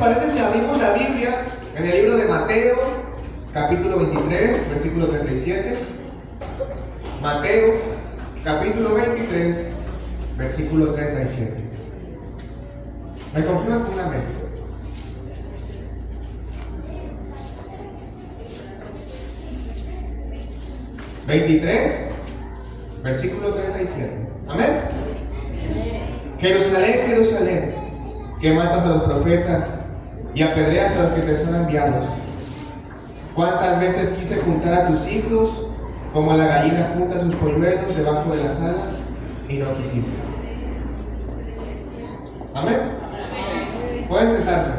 parece si abrimos la Biblia en el libro de Mateo, capítulo 23, versículo 37? Mateo, capítulo 23, versículo 37. ¿Me confirman con un amén? ¿23? Versículo 37. ¿Amén? Jerusalén, Jerusalén, que matas a los profetas y apedreas a los que te son enviados. ¿Cuántas veces quise juntar a tus hijos como la gallina junta sus polluelos debajo de las alas y no quisiste? ¿Amén? Pueden sentarse.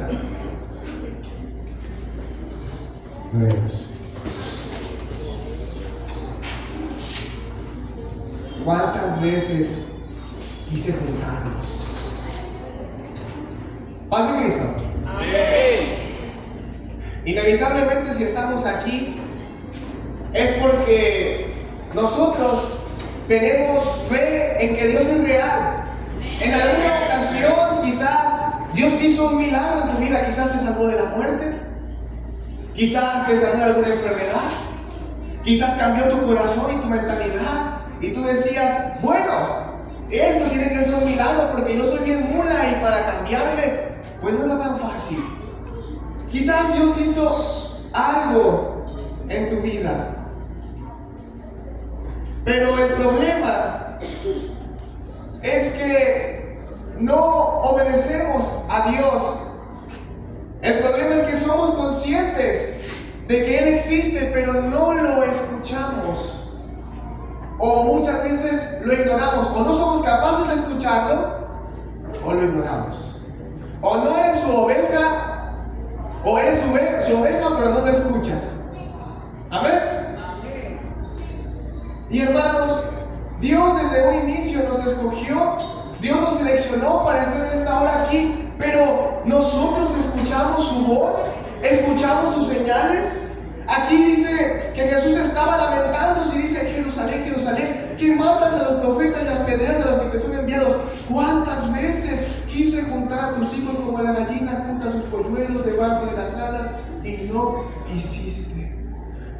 ¿Cuántas veces quise juntarlos? Paz de Cristo. Inevitablemente, si estamos aquí, es porque nosotros tenemos fe en que Dios es real. En alguna ocasión, quizás Dios hizo un milagro en tu vida, quizás te salvó de la muerte, quizás te sanó de alguna enfermedad, quizás cambió tu corazón y tu mentalidad. Y tú decías, bueno, esto tiene que ser un milagro porque yo soy bien mula y para cambiarme, pues no era tan fácil. Quizás Dios hizo algo en tu vida. Pero el problema es que no obedecemos a Dios. El problema es que somos conscientes de que Él existe, pero no lo escuchamos. O muchas veces lo ignoramos, o no somos capaces de escucharlo, o lo ignoramos. O no eres su oveja, o eres su oveja, pero no lo escuchas. Amén. Y hermanos, Dios desde un inicio nos escogió, Dios nos seleccionó para estar en esta hora aquí, pero nosotros escuchamos su voz, escuchamos sus señales. Aquí dice que Jesús estaba lamentándose y dice: Jerusalén, Jerusalén, que matas a los profetas y apedreas a los que te son enviados. ¿Cuántas veces quise juntar a tus hijos como la gallina junta sus polluelos debajo de las alas y no quisiste?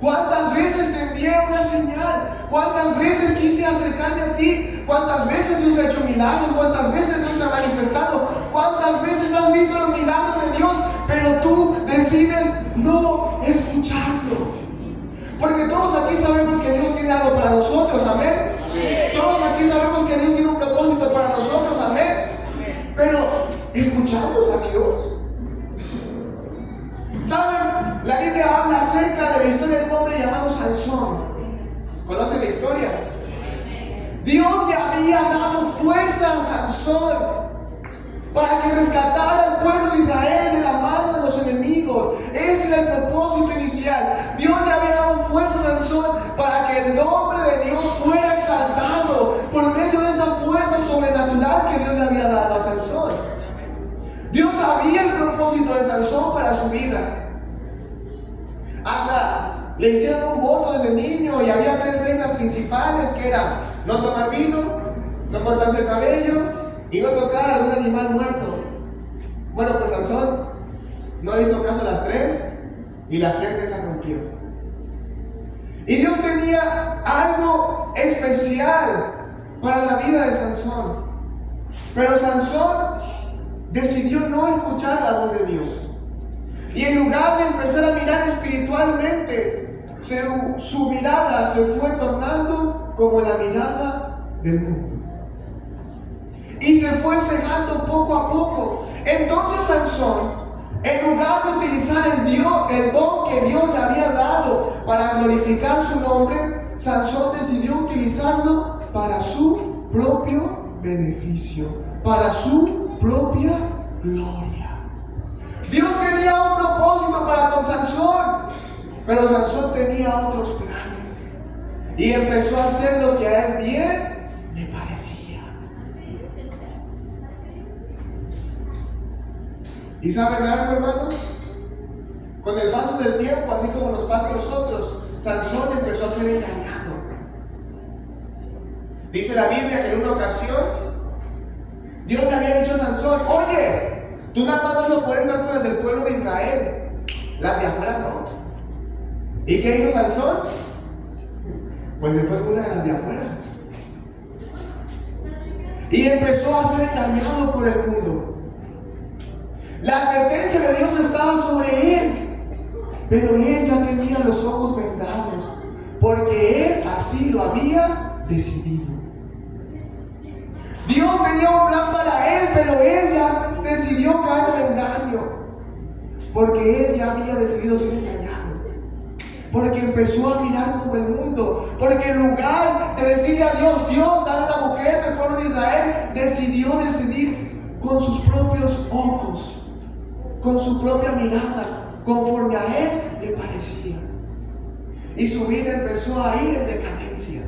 ¿Cuántas veces te envié una señal? ¿Cuántas veces quise acercarme a ti? ¿Cuántas veces Dios ha hecho milagros? ¿Cuántas veces Dios se ha manifestado? ¿Cuántas veces has visto los milagros de Dios? Pero tú decides no escucharlo. Porque todos aquí sabemos que Dios tiene algo para nosotros, amén. Todos aquí sabemos que Dios tiene un propósito para nosotros, amén. Pero ¿escuchamos a Dios? ¿Saben? La Biblia habla acerca de la historia de un hombre llamado Sansón. ¿Conocen la historia? Dios le había dado fuerza a Sansón para que rescatara al pueblo de Israel de la mano de los enemigos. Ese era el propósito inicial. Dios le había dado fuerza a Sansón para que el nombre de Dios fuera exaltado por medio de esa fuerza sobrenatural que Dios le había dado a Sansón. Dios sabía el propósito de Sansón para su vida. Hasta le hicieron un voto desde niño y había 3 reglas principales, que eran no tomar vino, no cortarse el cabello y no tocar a algún animal muerto. Bueno, pues Sansón no le hizo caso a las 3 y las 3 reglas rompió. Y Dios tenía algo especial para la vida de Sansón. Pero Sansón decidió no escuchar la voz de Dios. Y en lugar de empezar a mirar espiritualmente, su mirada se fue tornando como la mirada del mundo. Y se fue cegando poco a poco. Entonces Sansón, en lugar de utilizar el don que Dios le había dado para glorificar su nombre, Sansón decidió utilizarlo para su propio beneficio, para su propia gloria. Dios tenía un propósito para con Sansón, pero Sansón tenía otros planes y empezó a hacer lo que a él bien le parecía. ¿Y saben algo, hermanos? Con el paso del tiempo, así como nos pasa a nosotros, Sansón empezó a ser engañado. Dice la Biblia que en una ocasión Dios le había dicho a Sansón: oye, tú nada más vas a poder estar con las del Las de afuera no. ¿Y qué hizo Sansón? Pues se fue con una de las de afuera. Y empezó a ser engañado por el mundo. La advertencia de Dios estaba sobre él, pero él ya tenía los ojos vendados, porque él así lo había decidido. Dios tenía un plan para él, pero él ya decidió caer en el engaño, porque él ya había decidido ser engañado, porque empezó a mirar como el mundo, porque en lugar de decirle a Dios, Dios, dame una mujer, el pueblo de Israel decidió decidir con sus propios ojos, con su propia mirada, conforme a él le parecía. Y su vida empezó a ir en decadencia.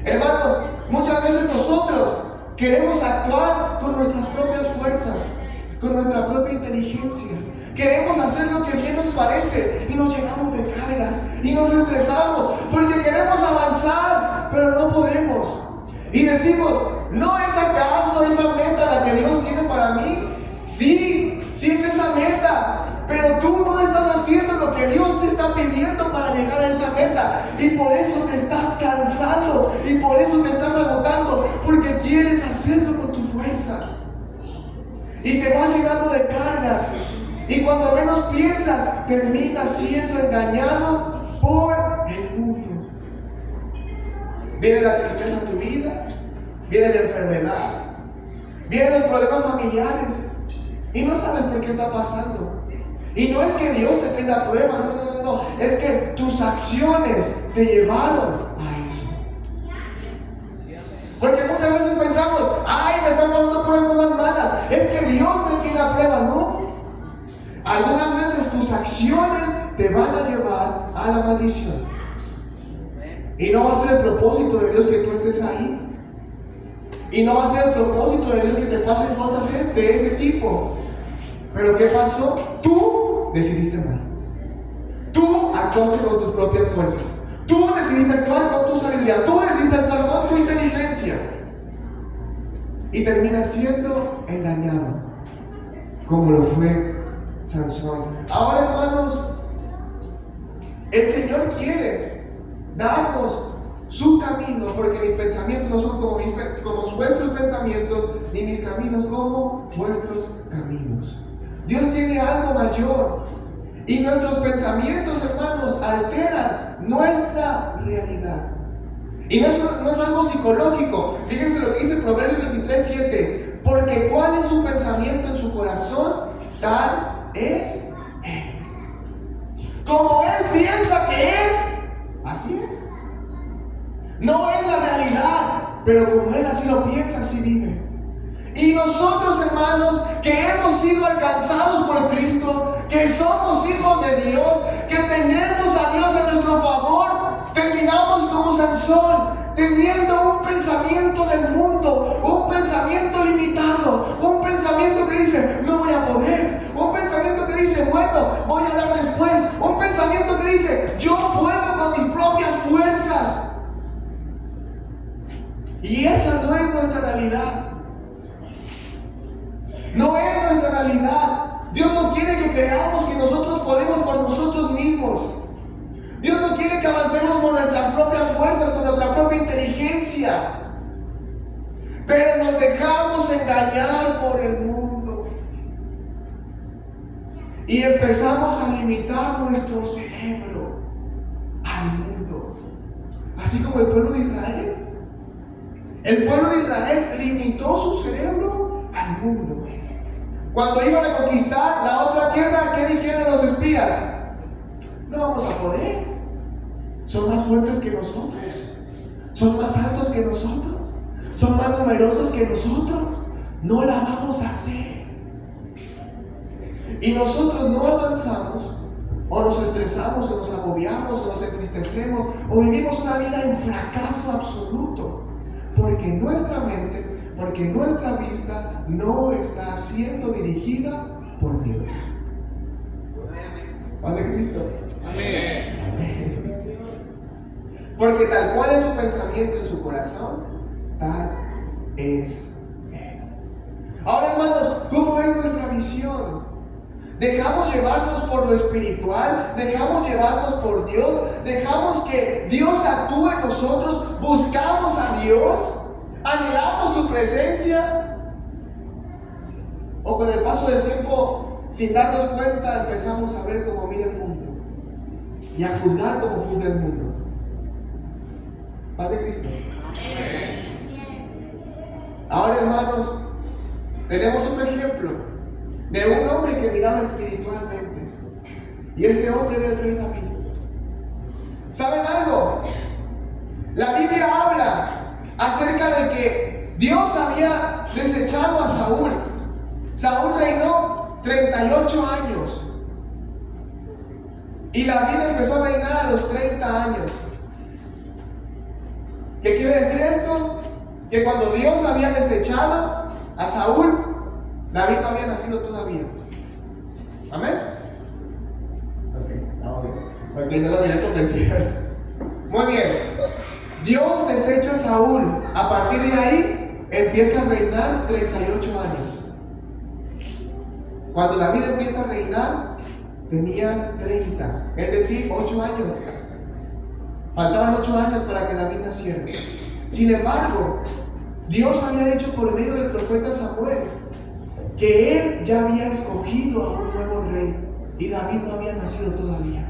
Hermanos, muchas veces nosotros queremos actuar con nuestras propias fuerzas, con nuestra propia inteligencia. Queremos hacer lo que bien nos parece y nos llenamos de cargas y nos estresamos porque queremos avanzar, pero no podemos. Y decimos, ¿no es acaso esa meta la que Dios tiene para mí? Sí, sí es esa meta, pero tú no estás haciendo lo que Dios te está pidiendo para llegar a esa meta, y por eso te estás cansando y por eso te estás agotando, porque quieres hacerlo con tu fuerza y te vas llenando de cargas, y cuando menos piensas terminas siendo engañado por el mundo. Viene la tristeza en tu vida, viene la enfermedad, vienen los problemas familiares y no sabes por qué está pasando. Y no es que Dios te tenga pruebas, no, es que tus acciones te llevaron a eso. Porque muchas veces pensamos, ay, me están pasando cosas malas, es que Dios me tiene a prueba. No, algunas veces tus acciones te van a llevar a la maldición, y no va a ser el propósito de Dios que tú estés ahí. Y no va a ser el propósito de Dios que te pasen cosas de ese tipo. Pero ¿qué pasó? Tú decidiste mal. Tú actuaste con tus propias fuerzas. Tú decidiste actuar con tu sabiduría. Tú decidiste actuar con tu inteligencia. Y terminas siendo engañado, como lo fue Sansón. Ahora, hermanos, el Señor quiere darnos su camino, porque mis pensamientos no son como vuestros pensamientos, ni mis caminos como vuestros caminos. Dios tiene algo mayor, y nuestros pensamientos, hermanos, alteran nuestra realidad. Y no es algo psicológico. Fíjense lo que dice Proverbios 23:7: porque cuál es su pensamiento en su corazón, tal es él. Como él piensa que es, así es. No es la realidad, pero como él así lo piensa, así vive. Y nosotros, hermanos, que hemos sido alcanzados por Cristo, que somos hijos de Dios, que tenemos a Dios a nuestro favor, terminamos como Sansón, teniendo un pensamiento del mundo, un pensamiento limitado, un pensamiento que dice, no voy a poder, un pensamiento que dice, bueno, voy a hablar después, un pensamiento que dice, yo puedo con mis propias fuerzas. Y esa no es nuestra realidad. No es nuestra realidad. Dios no quiere que creamos que nosotros podemos por nosotros mismos. Dios no quiere que avancemos con nuestras propias fuerzas, con nuestra propia inteligencia. Pero nos dejamos engañar por el mundo. Y empezamos a limitar nuestro cerebro al mundo. Así como el pueblo de Israel. El pueblo de Israel limitó su cerebro al mundo. Cuando iban a conquistar la otra tierra, ¿qué dijeron los espías? No vamos a poder. Son más fuertes que nosotros. Son más altos que nosotros. Son más numerosos que nosotros. No la vamos a hacer. Y nosotros no avanzamos, o nos estresamos, o nos agobiamos, o nos entristecemos, o vivimos una vida en fracaso absoluto. Porque nuestra mente, porque nuestra vista no está siendo dirigida por Dios. Paz de Cristo. Amén. Porque tal cual es su pensamiento en su corazón, tal es Él. Ahora, hermanos, ¿cómo es nuestra visión? Dejamos llevarnos por lo espiritual, dejamos llevarnos por Dios, dejamos que Dios actúe en nosotros, buscamos a Dios, anhelamos su presencia. O con el paso del tiempo, sin darnos cuenta, empezamos a ver cómo mira el mundo y a juzgar como juzga el mundo. Paz de Cristo. Ahora, hermanos, tenemos otro ejemplo de un hombre que miraba espiritualmente. Y este hombre era el rey David. ¿Saben algo? La Biblia habla acerca de que Dios había desechado a Saúl. Saúl reinó 38 años. Y David empezó a reinar a los 30 años. ¿Qué quiere decir esto? Que cuando Dios había desechado a Saúl, David no había nacido todavía. ¿Amén? Ok, no lo diré convencido. Muy bien. Dios desecha a Saúl. A partir de ahí empieza a reinar 38 años. Cuando David empieza a reinar, tenía 30, es decir, 8 años. Faltaban 8 años para que David naciera. Sin embargo, Dios había dicho por medio del profeta Samuel que él ya había escogido a un nuevo rey y David no había nacido todavía.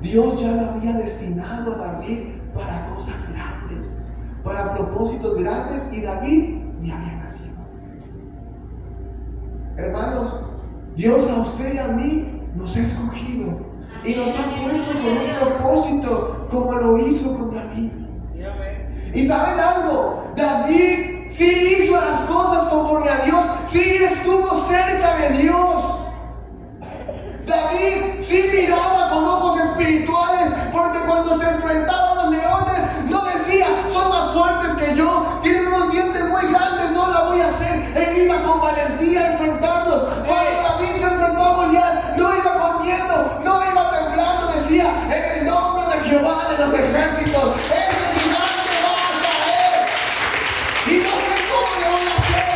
Dios ya lo había destinado a David para cosas grandes, para propósitos grandes, y David ni había nacido. Hermanos, Dios a usted y a mí nos ha escogido y nos ha puesto con un propósito, como lo hizo con David. ¿Y saben algo? David sí hizo las cosas conforme a Dios, sí estuvo cerca de Dios. David sí miraba con ojos espirituales, porque cuando se enfrentaba a los leones no decía: son más fuertes que yo, tienen unos dientes muy grandes, no la voy a hacer. Él iba con valentía a enfrentarlos. Cuando David se enfrentó a Goliat, no iba con miedo, no iba temblando, decía: en el nombre de Jehová de los ejércitos, ese gigante va a caer y no sé cómo le voy a hacer.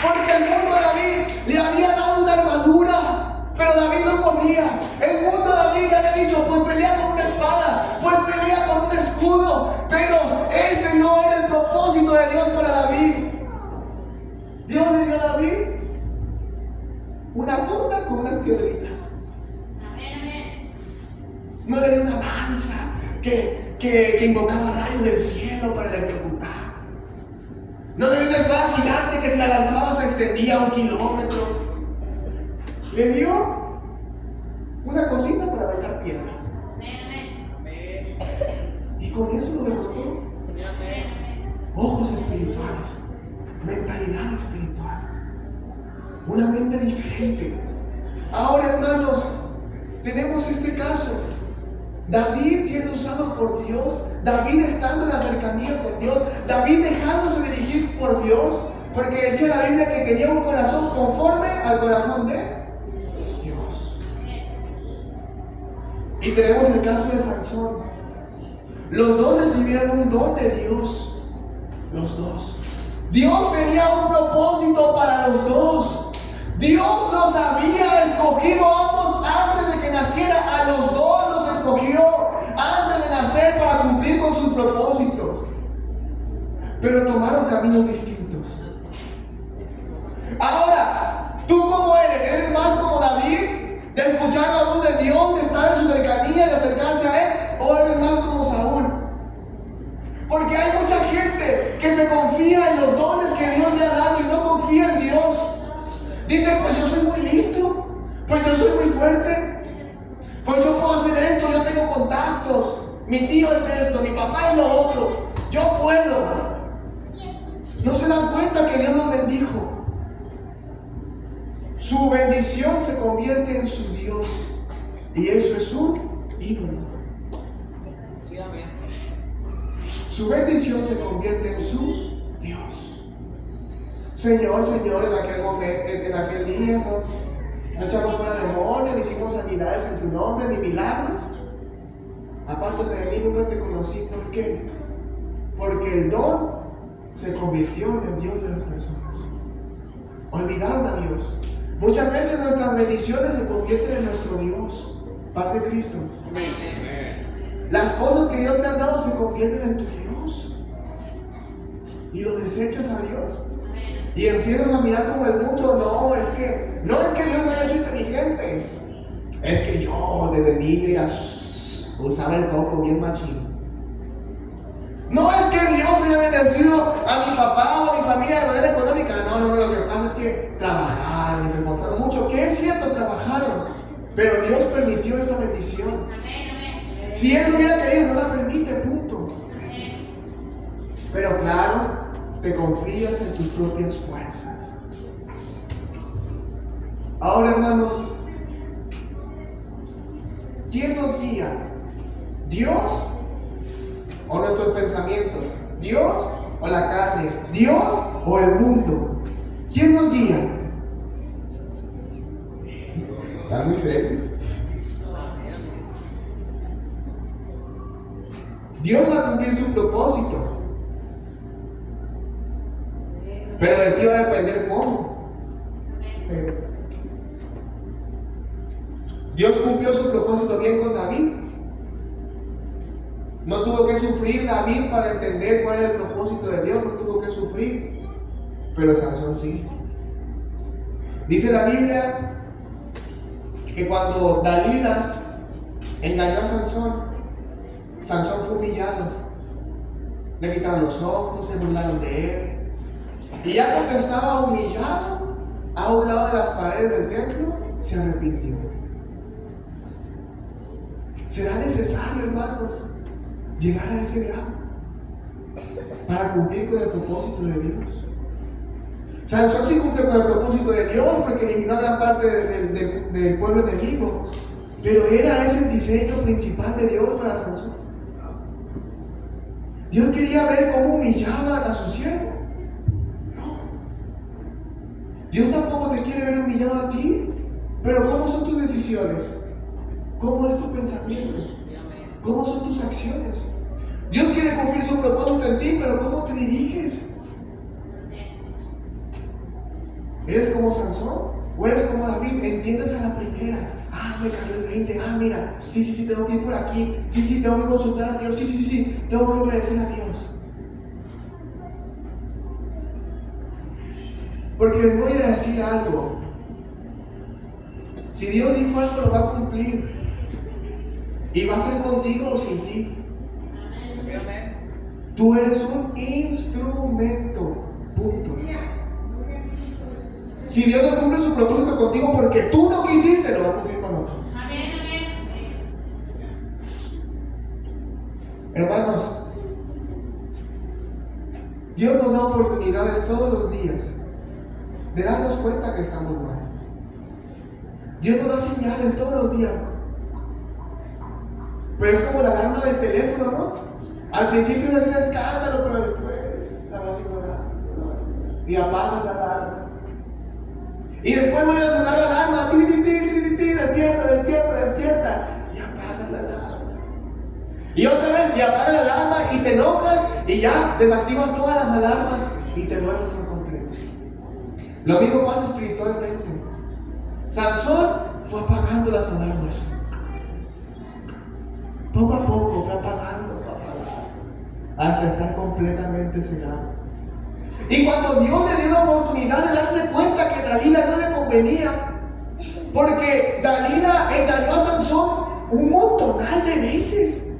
Porque el mundo de David le había dado una armadura, pero David no podía. El mundo de David le había dicho: pues pelea con una espada, pues pelea con un escudo. Pero ese no era el propósito de Dios para David. Dios le dio a David una funda con unas piedritas. No le dio una lanza que invocaba rayos del cielo para electrocutar. No le dio una espada gigante que si la lanzaba se extendía 1 kilómetro. Le dio una cosita para aventar piedras. Y con eso lo derrotó. Ojos espirituales, mentalidad espiritual, una mente diferente. Ahora, hermanos, tenemos este caso. David siendo usado por Dios, David estando en la cercanía con Dios, David dejándose dirigir por Dios, porque decía la Biblia que tenía un corazón conforme al corazón de Dios. Y tenemos el caso de Sansón. Los dos recibieron un don de Dios. Los dos. Dios tenía un propósito para los dos. Dios los había escogido ambos antes de que naciera. A los dos los escogió antes de nacer para cumplir con sus propósitos. Pero tomaron caminos distintos. Ahora, ¿tú cómo eres? ¿Eres más como David? ¿De escuchar la voz de Dios, de estar en su cercanía, de acercarse a Él? ¿O eres más como Saúl? Porque hay mucha gente que se confía en los dones que Dios le ha dado y no confía en Dios. Dice: pues yo soy muy listo, pues yo soy muy fuerte, pues yo puedo hacer esto, yo tengo contactos, mi tío es esto, mi papá es lo otro, yo puedo. No se dan cuenta que Dios los bendijo. Su bendición se convierte en su Dios, y eso es un ídolo. Su bendición se convierte en su Dios. Señor, en aquel momento, en aquel día, no echamos fuera demonios, ni hicimos sanidades en tu nombre, ni milagros. Apártate de mí, nunca te conocí. ¿Por qué? Porque el don se convirtió en el Dios de las personas. Olvidaron a Dios. Muchas veces nuestras bendiciones se convierten en nuestro Dios. Paz de Cristo. Amén. Las cosas que Dios te ha dado se convierten en tu Dios. Y lo desechas a Dios. Y empiezas a mirar como el mundo. No es que Dios me haya hecho inteligente. Es que yo desde niño usaba el coco bien machín. No es que Dios haya bendecido a mi papá o a mi familia de manera económica. No, lo que pasa es que trabajaron y se esforzaron mucho. Que es cierto, trabajaron. Pero Dios permitió esa bendición. Si Él no hubiera querido, no la permite, punto. Pero claro, te confías en tus propias fuerzas. Ahora, hermanos, ¿quién nos guía? ¿Dios o nuestros pensamientos? ¿Dios o la carne? ¿Dios o el mundo? ¿Quién nos guía? ¿Están muy serios? Dios va a cumplir su propósito. Pero de ti va a depender cómo. Dios cumplió su propósito bien con David. No tuvo que sufrir David para entender cuál era el propósito de Dios. No tuvo que sufrir. Pero Sansón sí. Dice la Biblia que cuando Dalila engañó a Sansón, Sansón fue humillado. Le quitaron los ojos, se burlaron de él. Y ya cuando estaba humillado a un lado de las paredes del templo, se arrepintió. ¿Será necesario, hermanos, llegar a ese grado para cumplir con el propósito de Dios? Sansón sí cumple con el propósito de Dios porque eliminó a gran parte del pueblo enemigo, pero ¿era ese el diseño principal de Dios para Sansón? Dios quería ver cómo humillaban a su siervo. Dios tampoco te quiere ver humillado a ti, pero ¿cómo son tus decisiones? ¿Cómo es tu pensamiento? ¿Cómo son tus acciones? Dios quiere cumplir su propósito en ti, pero ¿cómo te diriges? ¿Eres como Sansón? ¿O eres como David? ¿Entiendes a la primera? Me cayó el 20. Mira, sí, tengo que ir por aquí. Sí, tengo que consultar a Dios. Sí, tengo que obedecer a Dios. Porque les voy a decir algo. Si Dios dijo algo, lo va a cumplir. Y va a ser contigo o sin ti. Tú eres un instrumento. Punto. Si Dios no cumple su propósito contigo porque tú no quisiste, lo va a cumplir con otro. Hermanos, Dios nos da oportunidades todos los días de darnos cuenta que estamos mal. Dios nos da señales todos los días. Pero es como la alarma del teléfono, ¿no? Al principio se hace un escándalo, pero después la vas ignorando. Y apagas la alarma. Y después vuelve a sonar la alarma. Despierta. Y apagas la alarma. Y otra vez, y apagas la alarma y te enojas y ya desactivas todas las alarmas y te duermes por completo. Lo mismo pasa espiritualmente. Sansón fue apagando las alarmas. Poco a poco fue apagando, hasta estar completamente cegado. Y cuando Dios le dio la oportunidad de darse cuenta que Dalila no le convenía, porque Dalila engañó a Sansón un montonal de veces.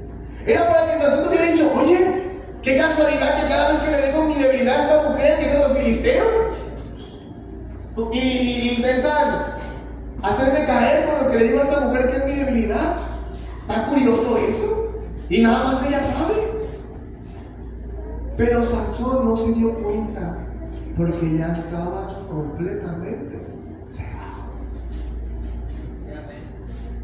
Era para que Sansón hubiera dicho: oye, qué casualidad que cada vez que le digo mi debilidad a esta mujer, que los filisteos, y intentan hacerme caer con lo que le digo a esta mujer que es mi debilidad. ¿Está curioso eso? Y nada más ella sabe. Pero Sansón no se dio cuenta porque ya estaba completamente cegado.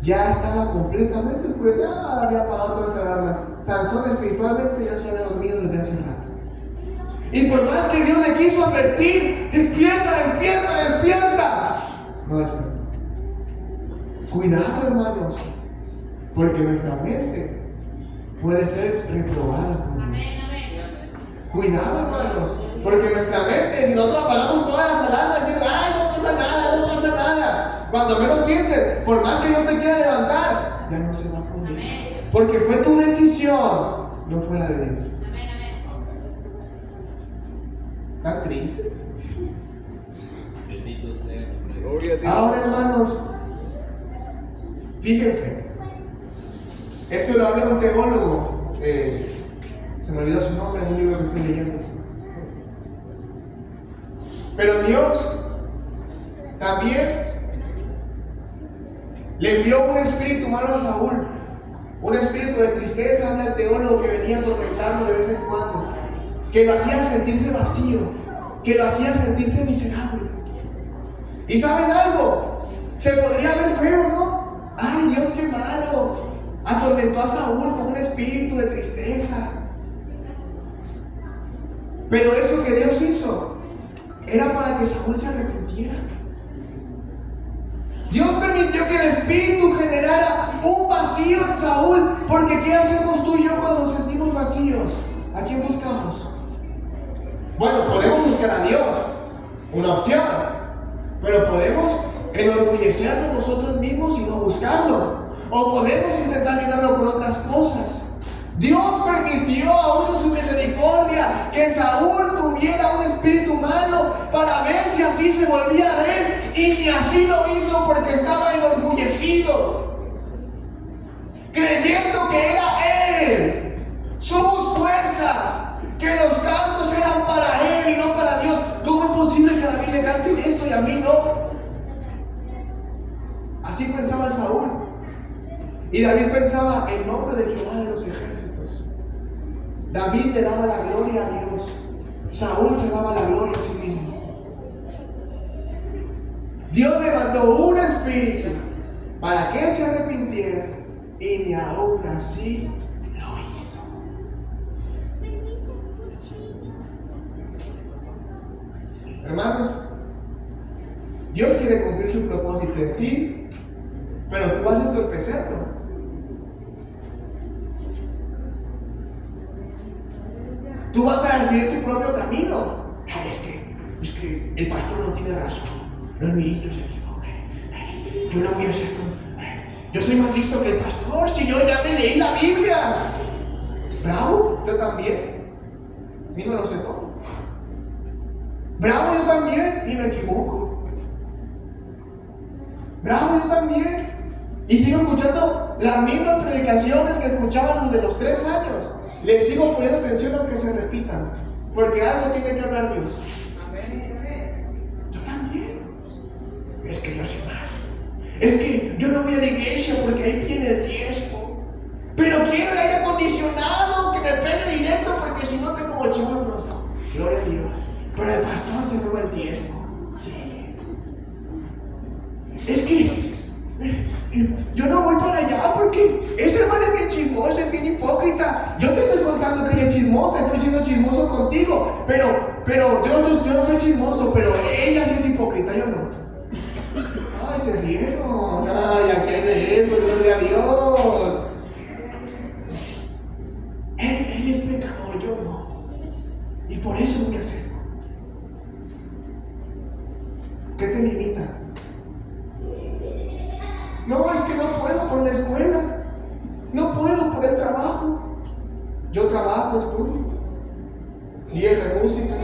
Ya estaba completamente oscuro. Ya había apagado todas las alarmas. Sansón espiritualmente ya se había dormido desde hace rato. Y por más que Dios le quiso advertir: despierta. No despertó. Cuidado, hermanos, porque nuestra mente puede ser reprobada por Dios. Cuidado, hermanos, porque nuestra mente, si nosotros apagamos todas las alarmas diciendo, ay, no pasa nada, no pasa nada, cuando menos pienses, por más que Dios te quiera levantar, ya no se va a poder. Porque fue tu decisión, no fue la de Dios. ¿Están tristes? Bendito sea. Gloria a Dios. Ahora, hermanos, fíjense, esto lo habla un teólogo, se me olvidó su nombre en un libro que estoy leyendo. Pero Dios también le envió un espíritu malo a Saúl, un espíritu de tristeza, habla el teólogo, que venía a atormentarlo de vez en cuando, que lo hacía sentirse vacío, que lo hacía sentirse miserable. ¿Y saben algo? Se podría ver feo, ¿no? Ay, Dios, qué malo. Atormentó a Saúl con un espíritu de tristeza. Pero eso que Dios hizo era para que Saúl se arrepintiera. Dios permitió que el espíritu generara un vacío en Saúl, porque ¿qué hacemos tú y yo cuando nos sentimos vacíos? ¿A quién buscamos? Bueno, podemos buscar a Dios, una opción, pero podemos enorgullecernos nosotros mismos y no buscarlo, o podemos intentar llenarlo con otras cosas. Dios permitió aún en su misericordia que Saúl tuviera un espíritu malo para ver si así se volvía a él, y ni así lo hizo, porque estaba enorgullecido, creyendo que era él, sus fuerzas, que los cantos eran para él y no para Dios. ¿Cómo es posible que a David le canten esto y a mí no? Así pensaba Saúl. Y David pensaba en nombre de Jehová de los ejércitos. David le daba la gloria a Dios. Saúl se daba la gloria a sí mismo. Dios le mandó un espíritu para que se arrepintiera, y ni aún así lo hizo. Hermanos, Dios quiere cumplir su propósito en ti, pero tú vas a entorpecerlo. Tú vas a decidir tu propio camino. Ay, es que el pastor no tiene razón, los ministros se equivocan. Ay, yo no voy a ser como... Yo soy más listo que el pastor, si yo ya me leí la Biblia. Bravo, yo también. Y no lo sé todo. Bravo, yo también, y me equivoco. Bravo, yo también. Y sigo escuchando las mismas predicaciones que escuchaba desde los 3 años. Le sigo poniendo atención aunque se repitan, porque algo tiene que hablar Dios. Yo también. Es que yo sé más. Es que yo no voy a la iglesia porque ahí viene el diezmo. Pero quiero el aire acondicionado que me pegue directo, porque si no tengo bochornos. Gloria a Dios. Pero el pastor se roba el diezmo. Sí. Es que yo no voy para allá porque ese hermano es bien chismoso, es bien hipócrita. Yo te estoy contando que ella es chismosa, estoy siendo chismoso contigo. Pero yo no soy chismoso, pero ella sí es hipócrita, yo no. Ay, se rieron. Ay, aquí hay de eso, gloria a Dios. Él es pecador, yo no. Y por eso no me acerco. ¿Qué te limita? No, es que no puedo por la escuela, no puedo por el trabajo. Yo trabajo, estudio, líder de música.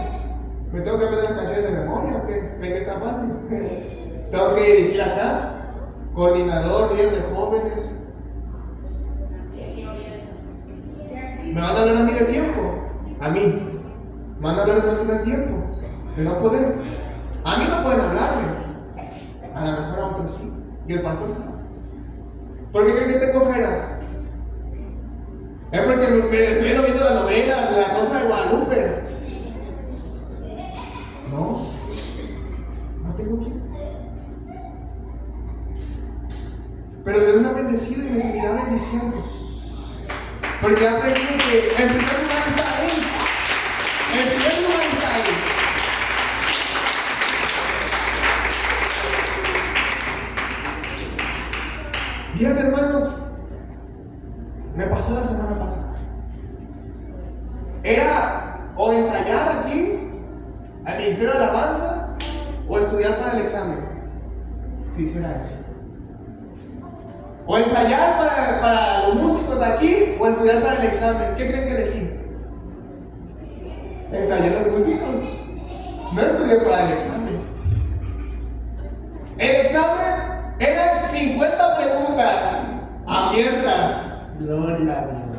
¿Me tengo que aprender las canciones de memoria o qué? ¿Ven que está fácil? Tengo que dirigir acá, coordinador, líder de jóvenes. ¿Me van a hablar a mí de tiempo? A mí. ¿Me van a hablar de no tener tiempo? ¿De no poder? A mí no pueden hablarme. A lo mejor a otros sí. Y el pastor sí. ¿Por qué creen que tengo ojeras? Es porque me desvelo viendo la novela, la Rosa de Guadalupe. No tengo tiempo. Pero Dios me ha bendecido y me seguirá bendiciendo. Porque he aprendido que en primer lugar está Él. En primer lugar está Él. Fíjate, hermanos, me pasó la semana pasada. Era o en ¿Primero alabanza o estudiar para el examen? Sí, será eso. O ensayar para los músicos aquí o estudiar para el examen. ¿Qué creen que elegí? Ensayar a los músicos. No estudié para el examen. El examen eran 50 preguntas abiertas. Gloria a Dios.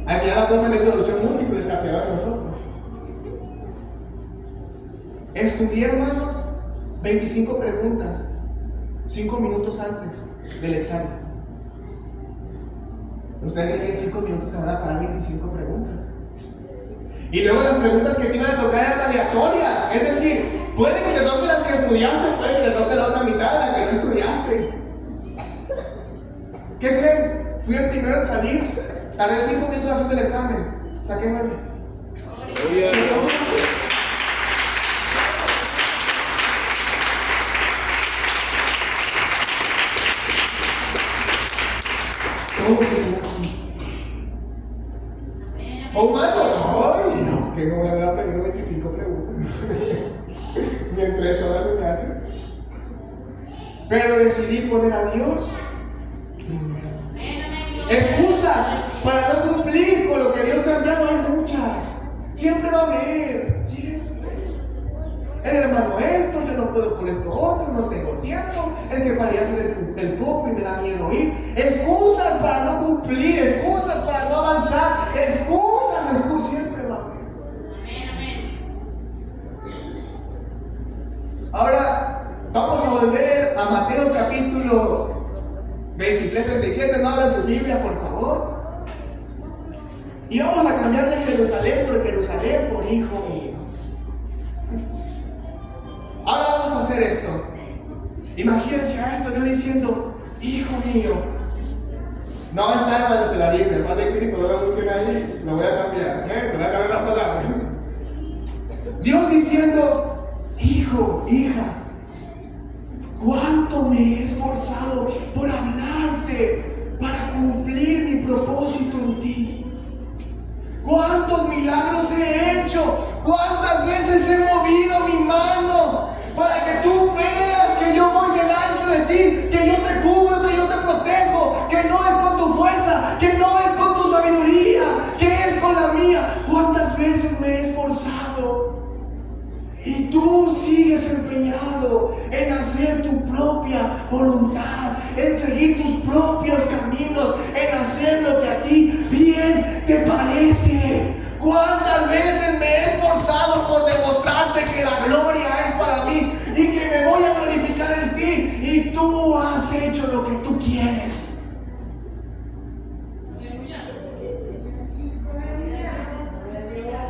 Al final la profe le hizo solución múltiple y se apegó a nosotros. Estudié, hermanos, 25 preguntas, 5 minutos antes del examen. ¿Ustedes creen que en 5 minutos se van a pagar 25 preguntas? Y luego las preguntas que te iban a tocar eran aleatorias. Es decir, puede que te toque las que estudiaste, puede que te toque la otra mitad, la que no estudiaste. ¿Qué creen? Fui el primero en salir. Tardé 5 minutos haciendo el examen. Saqué 9. ¿Fue humano? No, que no voy a haber aprendido 25 preguntas. Ni en 3 horas de clase. Pero decidí poner a Dios primero. Excusas para no cumplir con lo que Dios te ha enviado hay muchas. Siempre va a haber. Siempre. El hermano esto, yo no puedo por esto otro, no tengo tiempo. Es que para allá hacer el poco y me da miedo ir. Excusas para no cumplir, excusas para no avanzar, excusas, siempre va a haber. Ahora vamos a volver a Mateo capítulo 23-37. No abran su Biblia, por favor. Y vamos a cambiarle Jerusalén por hijo mío. Ahora vamos a hacer esto. Imagínense a esto, yo diciendo, hijo mío. No está, hermanos, en la Biblia, el Padre Cristo, no lo busquen ahí, lo voy a cambiar, voy a cambiar las palabras. Dios diciendo, hijo, hija, cuánto me he esforzado por hablarte, para cumplir mi propósito en ti. Cuántos milagros he hecho, cuántas veces he movido mi mano para que tú veas que yo voy delante de ti, que yo te cubro, que yo te protejo, que no es con tu fuerza, que no es con tu sabiduría, que es con la mía. Cuántas veces me he esforzado y tú sigues empeñado en hacer tu propia voluntad, en seguir tus propios caminos, en hacer lo que a ti bien te parece. ¿Cuántas veces me he esforzado por demostrarte que la gloria es para mí y que me voy a glorificar en ti y tú has hecho lo que tú quieres?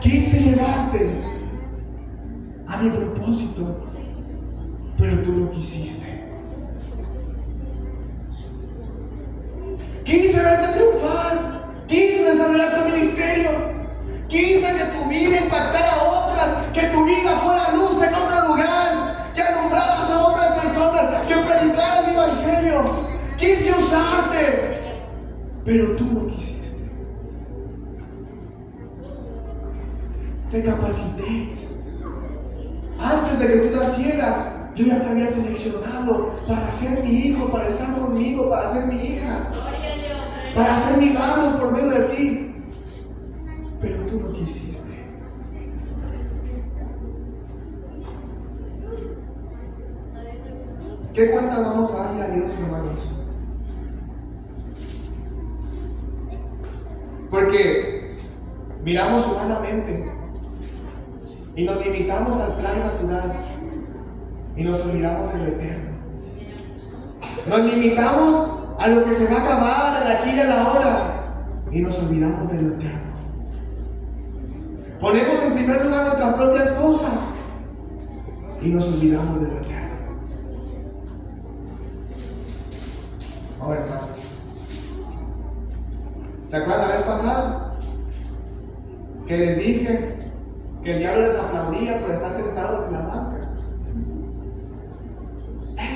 Quise llevarte a mi propósito, pero tú no quisiste. Quise verte triunfar, quise desarrollar tu ministerio. Quise que tu vida impactara a otras, que tu vida fuera luz en otro lugar, que alumbraras a otras personas, que predicaras mi evangelio. Quise usarte, pero tú no quisiste. Te capacité. Antes de que tú nacieras, yo ya te había seleccionado para ser mi hijo, para estar conmigo, para ser mi hija, para hacer milagros por medio de ti. Pero tú no quisiste. ¿Qué cuentas vamos a darle a Dios, hermanos? Porque miramos humanamente y nos limitamos al plano natural y nos olvidamos de lo eterno. Nos limitamos a lo que se va a acabar, a la aquí y a la hora, y nos olvidamos de lo eterno. Ponemos en primer lugar nuestras propias cosas y nos olvidamos de lo eterno. Ahora, hermanos, ¿se acuerdan la vez pasada que les dije que el diablo les aplaudía por estar sentados en la banca?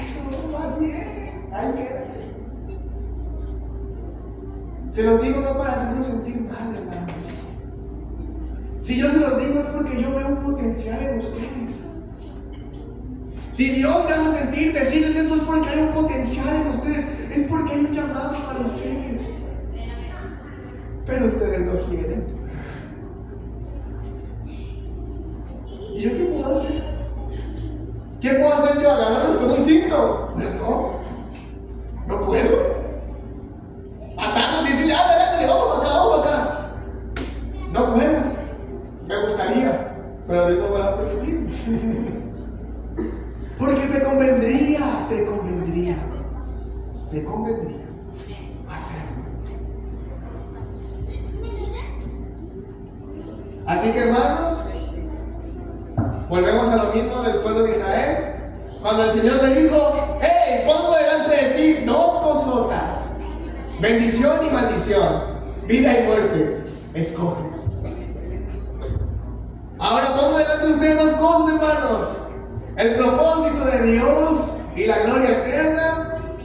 Eso, más bien, ahí queda. Se los digo no para hacernos sentir mal, hermanos, Si yo se los digo es porque yo veo un potencial en ustedes. Si Dios me hace sentir decirles eso es porque hay un potencial en ustedes, es porque hay un llamado para ustedes. Pero ustedes no quieren. ¿Y yo qué puedo hacer? ¿Qué puedo hacer yo? ¿Agarrarlos con un cinto? No puedo. Atarlos y decirle, ándale, vamos para acá. No puedo. Me gustaría, pero Dios no me lo va a permitir. Porque te convendría hacerlo. Así que, hermanos, volvemos a lo mismo del pueblo de Israel. Cuando el Señor le dijo, hey, pongo delante de ti dos cosotas, bendición y maldición, vida y muerte, escoge. Ahora pongo delante de ustedes dos cosas, hermanos: el propósito de Dios y la gloria